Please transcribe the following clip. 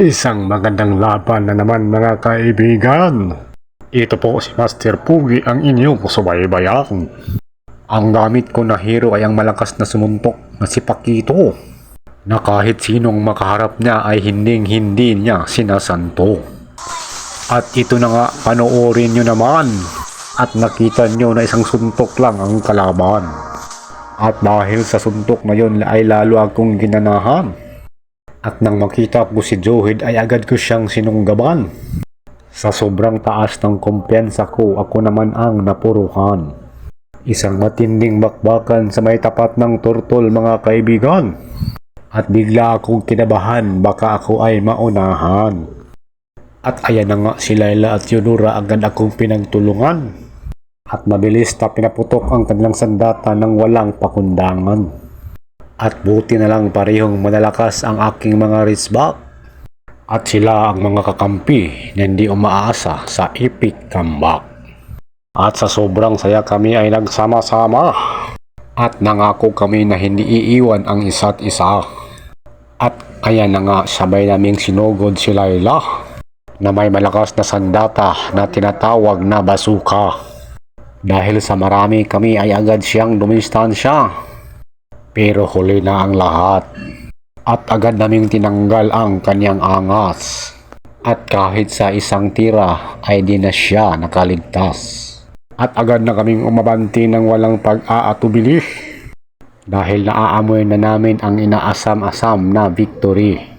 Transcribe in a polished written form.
Isang magandang laban na naman mga kaibigan. Ito po si Master Pugi ang inyong subaybayan. Ang gamit ko na hero ay ang malakas na sumuntok na si Pakito, na kahit sinong makaharap niya ay hindi niya sinasanto. At ito na nga, panoorin nyo naman. At nakita nyo na isang suntok lang ang kalaban. At dahil sa suntok na yon ay lalo akong ginanahan. At nang makita ko si Johid ay agad ko siyang sinunggaban. Sa sobrang taas ng kumpiyansa ko, ako naman ang napuruhan. Isang matinding bakbakan sa may tapat ng turtol mga kaibigan. At bigla akong kinabahan, baka ako ay maunahan. At ayan na nga si Layla at Yunura, agad akong pinagtulungan. At mabilis na pinaputok ang kanilang sandata ng walang pakundangan. At buti na lang parehong malalakas ang aking mga wristback. At sila ang mga kakampi na hindi umaasa sa epic comeback. At sa sobrang saya kami ay nagsama-sama. At nangako kami na hindi iiwan ang isa't isa. At kaya na nga sabay naming sinugod si Layla na may malakas na sandata na tinatawag na bazooka. Dahil sa marami kami ay agad siyang dumistansya. Pero huli na ang lahat. At agad naming tinanggal ang kanyang angas. At kahit sa isang tira ay di na siya nakaligtas. At agad na kaming umabanti ng walang pag-aatubili. Dahil naaamoy na namin ang inaasam-asam na victory.